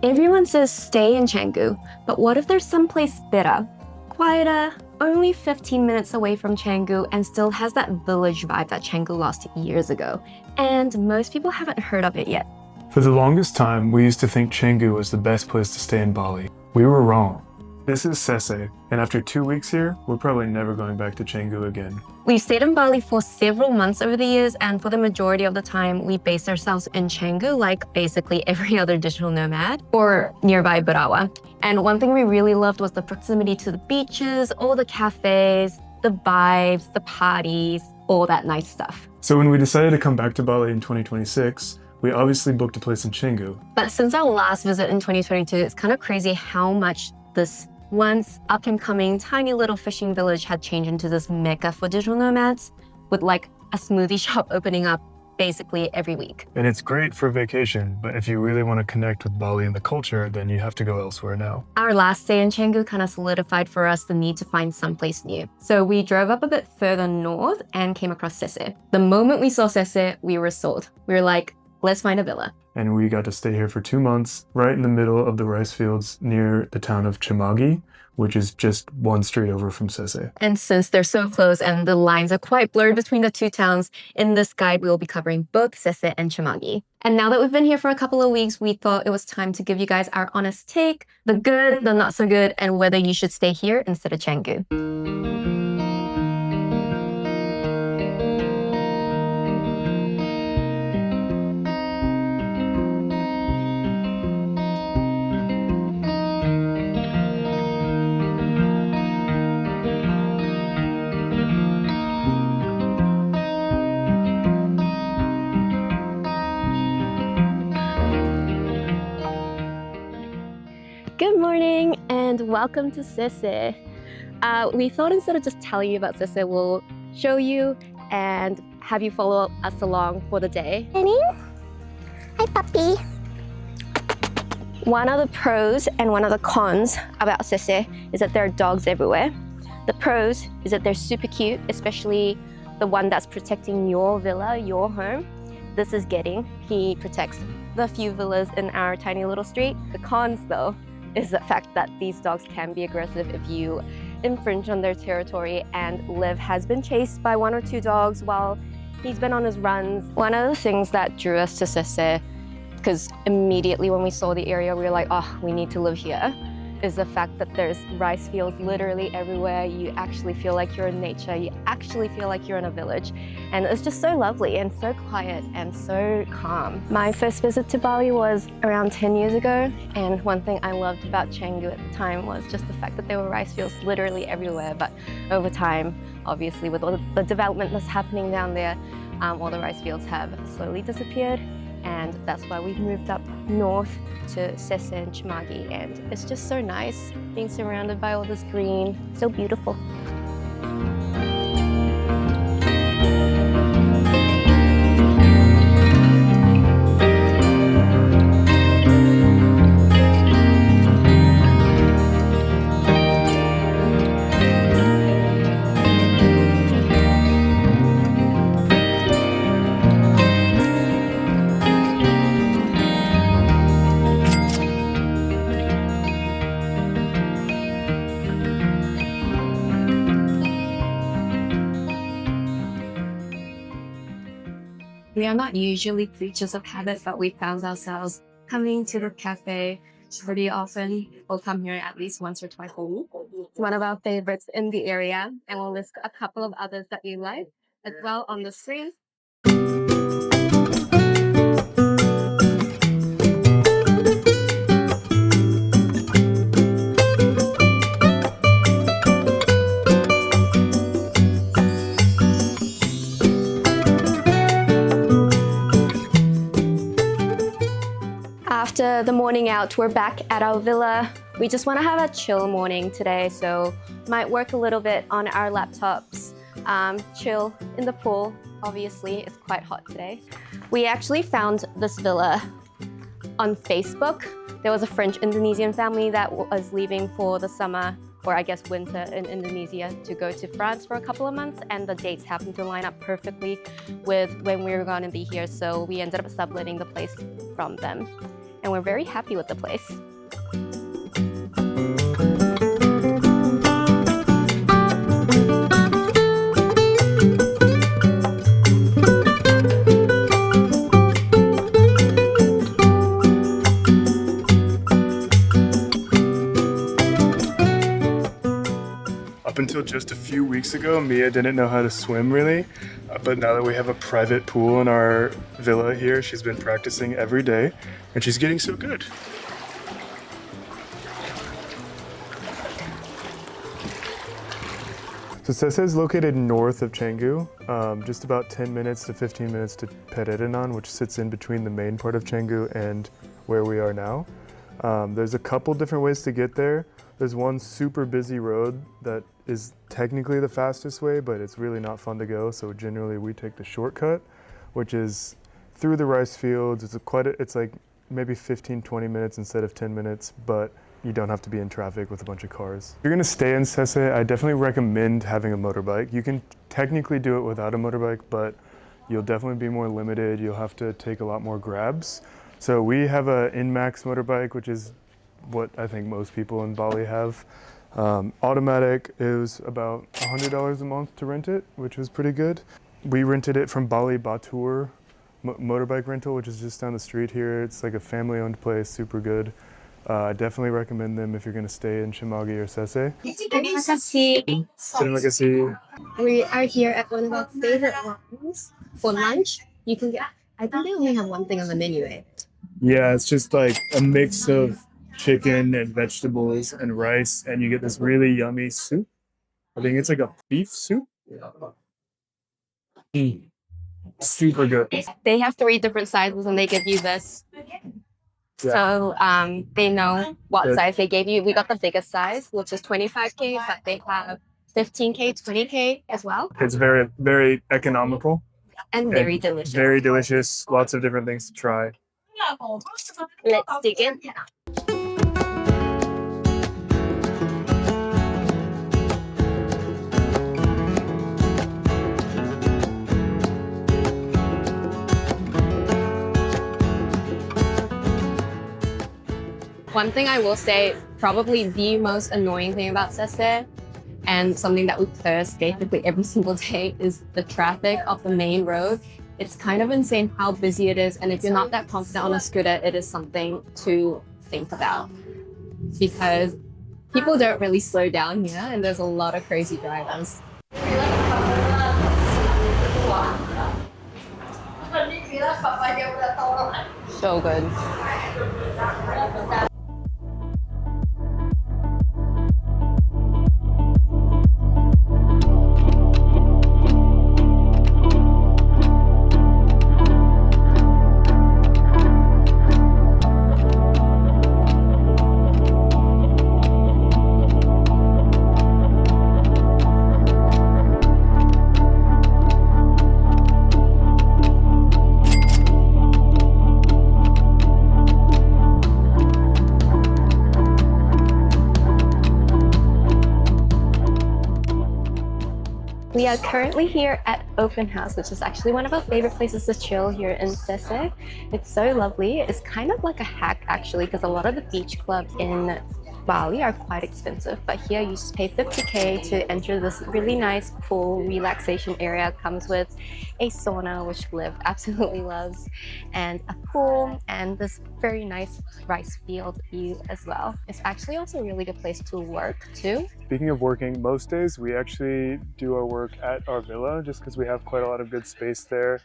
Everyone says stay in Canggu, but what if there's someplace better, quieter, only 15 minutes away from Canggu and still has that village vibe that Canggu lost years ago? And most people haven't heard of it yet. For the longest time, we used to think Canggu was the best place to stay in Bali. We were wrong. This is Seseh, and after 2 weeks here, we're probably never going back to Canggu again. We've stayed in Bali for several months over the years, and for the majority of the time, we based ourselves in Canggu like basically every other digital nomad or nearby Barawa. And one thing we really loved was the proximity to the beaches, all the cafes, the vibes, the parties, all that nice stuff. So when we decided to come back to Bali in 2026, we obviously booked a place in Canggu. But since our last visit in 2022, it's kind of crazy how much this once up-and-coming tiny little fishing village had changed into this mecca for digital nomads with like a smoothie shop opening up basically every week. And it's great for vacation, but if you really want to connect with Bali and the culture, then you have to go elsewhere now. Our last stay in Canggu kind of solidified for us the need to find someplace new. So we drove up a bit further north and came across Seseh. The moment we saw Seseh, we were sold. We were like, let's find a villa. And we got to stay here for 2 months, right in the middle of the Ricefields near the town of Cemagi, which is just one street over from Seseh. And since they're so close and the lines are quite blurred between the two towns, in this guide we will be covering both Seseh and Cemagi. And now that we've been here for a couple of weeks, we thought it was time to give you guys our honest take, the good, the not so good, and whether you should stay here instead of Canggu. Good morning and welcome to Seseh. We thought instead of just telling you about Seseh, we'll show you and have you follow us along for the day. Hi, puppy. One of the pros and one of the cons about Seseh is that there are dogs everywhere. The pros is that they're super cute, especially the one that's protecting your villa, your home. This is Getting. He protects the few villas in our tiny little street. The cons though is the fact that these dogs can be aggressive if you infringe on their territory, and Liv has been chased by 1 or 2 dogs while he's been on his runs. One of the things that drew us to Seseh, because immediately when we saw the area we were like, oh, we need to live here, is the fact that there's rice fields literally everywhere. You actually feel like you're in nature. You actually feel like you're in a village. And it's just so lovely and so quiet and so calm. My first visit to Bali was around 10 years ago. And one thing I loved about Canggu at the time was just the fact that there were rice fields literally everywhere. But over time, obviously with all the development that's happening down there, all the rice fields have slowly disappeared. And that's why we've moved up north to Seseh and Cemagi, and it's just so nice being surrounded by all this green, so beautiful. We are not usually creatures of habit, but we found ourselves coming to the cafe pretty often. We'll come here at least once or twice a week. It's one of our favorites in the area, and we'll list a couple of others that we like as well on the screen. After the morning out, we're back at our villa. We just want to have a chill morning today, so might work a little bit on our laptops, chill in the pool. Obviously, it's quite hot today. We actually found this villa on Facebook. There was a French Indonesian family that was leaving for the summer, or I guess winter in Indonesia, to go to France for a couple of months, and the dates happened to line up perfectly with when we were going to be here, so we ended up subletting the place from them. and we're very happy with the place. Up until just a few weeks ago, Mia didn't know how to swim really, but now that we have a private pool in our villa here, she's been practicing every day, and she's getting so good. So Seseh is located north of Canggu, just about 10 minutes to 15 minutes to Parallele, which sits in between the main part of Canggu and where we are now. There's a couple different ways to get there. There's one super busy road that is technically the fastest way, but it's really not fun to go. So generally we take the shortcut, which is through the Ricefields. It's like maybe 15-20 minutes instead of 10 minutes, but you don't have to be in traffic with a bunch of cars. If you're gonna stay in Seseh, I definitely recommend having a motorbike. You can technically do it without a motorbike, but you'll definitely be more limited. You'll have to take a lot more grabs. So we have a Inmax motorbike, which is what I think most people in Bali have. Automatic, it was about $100 a month to rent it, which was pretty good. We rented it from Bali Batur Motorbike Rental, which is just down the street here. It's like a family-owned place, super good. I definitely recommend them if you're going to stay in Cemagi or Seseh. Terima kasih. Terima kasih. We are here at one of our favorite ones for lunch. You can get, I think they only have one thing on the menu, eh? Yeah, it's just like a mix of chicken and vegetables and rice, and you get this really yummy soup. I think it's like a beef soup. Super good. They have 3 different sizes and they give you this. Yeah. So they know what Good. size they gave you. We got the biggest size, which is 25K, but they have 15K, 20K as well. It's very, very economical. And very delicious. Very delicious. Lots of different things to try. Let's dig in. One thing I will say, probably the most annoying thing about Seseh, and something that we curse basically every single day, is the traffic off the main road. It's kind of insane how busy it is, and if you're not that confident on a scooter, it is something to think about. Because people don't really slow down here, and there's a lot of crazy drivers. So good. We are currently here at Openhouse, which is actually one of our favorite places to chill here in Seseh. It's so lovely. It's kind of like a hack actually, because a lot of the beach clubs in Bali are quite expensive, but here you just pay 50K to enter this really nice pool relaxation area. It comes with a sauna, which Liv absolutely loves, and a pool, and this very nice rice field view as well. It's actually also a really good place to work too. Speaking of working, most days we actually do our work at our villa just because we have quite a lot of good space there.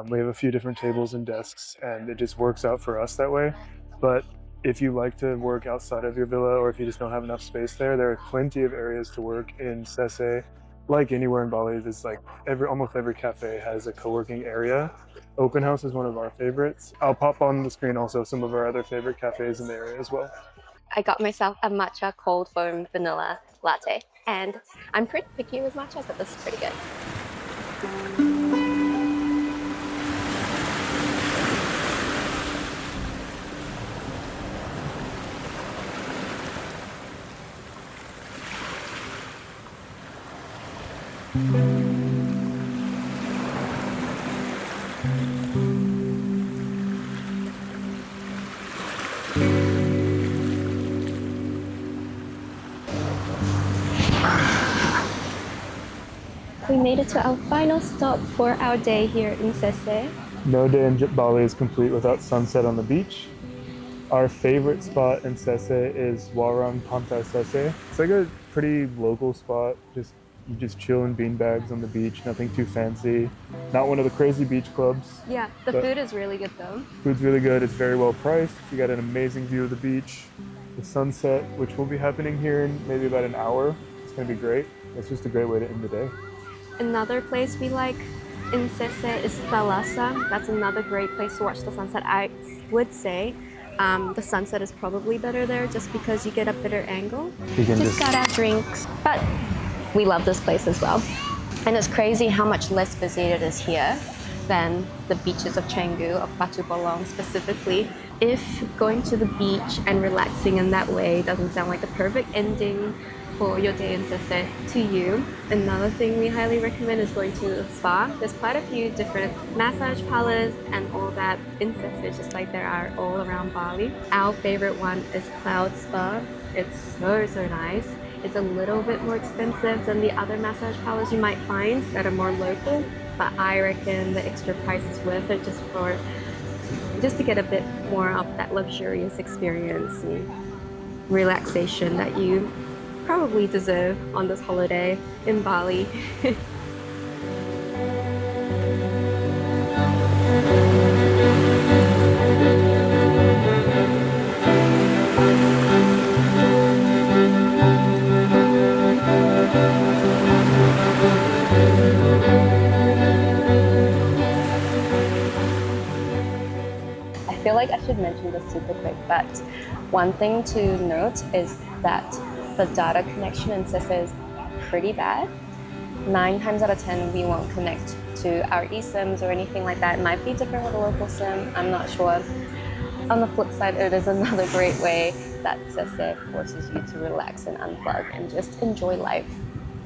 We have a few different tables and desks, and it just works out for us that way. But if you like to work outside of your villa, or if you just don't have enough space there are plenty of areas to work in Seseh. Like anywhere in Bali, there's like almost every cafe has a co-working area. Openhouse is one of our favorites. I'll pop on the screen also some of our other favorite cafes in the area as well. I got myself a matcha cold foam vanilla latte, and I'm pretty picky with matcha, but this is pretty good. We made it to our final stop for our day here in Seseh. No day in Bali is complete without sunset on the beach. Our favorite spot in Seseh is Warung Seseh. It's like a pretty local spot. You just chill in beanbags on the beach, nothing too fancy. Not one of the crazy beach clubs. Yeah, the food is really good though. Food's really good, it's very well priced. You got an amazing view of the beach. The sunset, which will be happening here in maybe about an hour. It's gonna be great. It's just a great way to end the day. Another place we like in Seseh is Thalassa. That's another great place to watch the sunset. I would say the sunset is probably better there just because you get a better angle. You can Just got our drinks, but we love this place as well. And it's crazy how much less busy it is here than the beaches of Canggu, of Batu Bolong specifically. If going to the beach and relaxing in that way doesn't sound like the perfect ending for your day in Seseh to you, another thing we highly recommend is going to the spa. There's quite a few different massage parlors and all that in Seseh, just like there are all around Bali. Our favorite one is Cloud Spa. It's so nice. It's a little bit more expensive than the other massage parlors you might find that are more local, but I reckon the extra price is worth it just to get a bit more of that luxurious experience and relaxation that you probably deserve on this holiday in Bali. I feel like I should mention this super quick, but one thing to note is that the data connection in Seseh is pretty bad. 9 times out of 10 we won't connect to our eSIMs or anything like that. It might be different with a local SIM, I'm not sure. On the flip side, it is another great way that Seseh forces you to relax and unplug and just enjoy life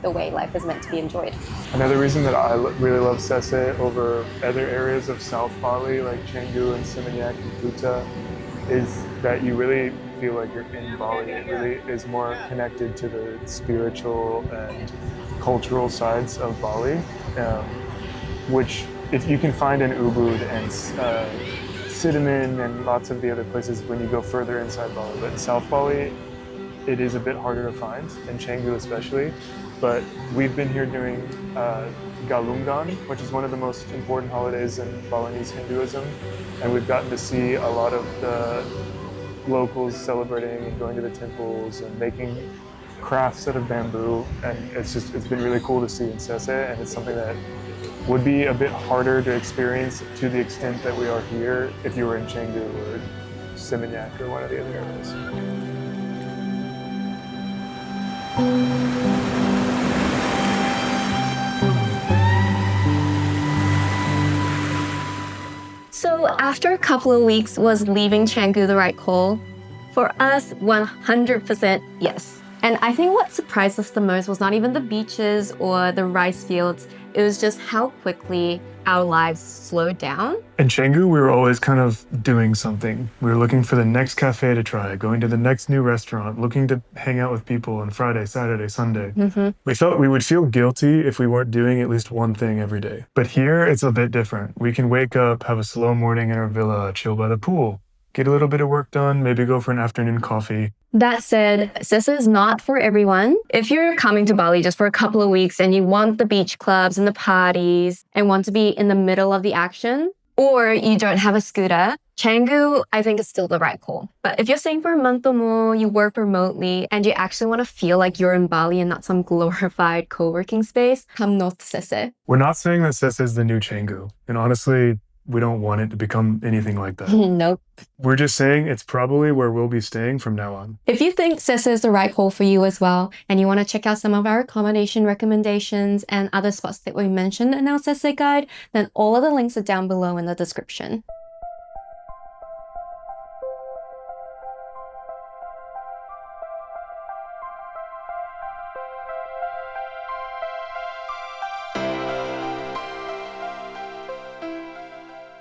the way life is meant to be enjoyed. Another reason that I really love Seseh over other areas of South Bali like Canggu and Cemagi and Kuta is that you really feel like you're in Bali. It really is more connected to the spiritual and cultural sides of Bali, which if you can find in Ubud and Cinnamon and lots of the other places when you go further inside Bali. But in South Bali, it is a bit harder to find, in Canggu especially. But we've been here during Galungan, which is one of the most important holidays in Balinese Hinduism. And we've gotten to see a lot of the locals celebrating and going to the temples and making crafts out of bamboo. And it's been really cool to see in Seseh, and it's something that would be a bit harder to experience to the extent that we are here if you were in Canggu or Seminyak or one of the other areas. So after a couple of weeks, was leaving Canggu the right call? For us, 100% yes. And I think what surprised us the most was not even the beaches or the rice fields, it was just how quickly our lives slowed down. In Canggu, we were always kind of doing something. We were looking for the next cafe to try, going to the next new restaurant, looking to hang out with people on Friday, Saturday, Sunday. We felt we would feel guilty if we weren't doing at least one thing every day. But here, it's a bit different. We can wake up, have a slow morning in our villa, chill by the pool, get a little bit of work done, maybe go for an afternoon coffee. That said, Seseh is not for everyone. If you're coming to Bali just for a couple of weeks and you want the beach clubs and the parties and want to be in the middle of the action, or you don't have a scooter, Canggu, I think, is still the right call. But if you're staying for a month or more, you work remotely, and you actually want to feel like you're in Bali and not some glorified co-working space, come north to Seseh. We're not saying that Seseh is the new Canggu. And honestly, we don't want it to become anything like that. Nope. We're just saying it's probably where we'll be staying from now on. If you think Seseh is the right call for you as well, and you want to check out some of our accommodation recommendations and other spots that we mentioned in our Seseh guide, then all of the links are down below in the description.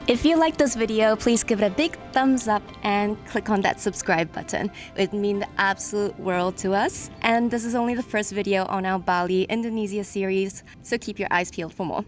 If you like this video, please give it a big thumbs up and click on that subscribe button. It would mean the absolute world to us. And this is only the first video on our Bali, Indonesia series, so keep your eyes peeled for more.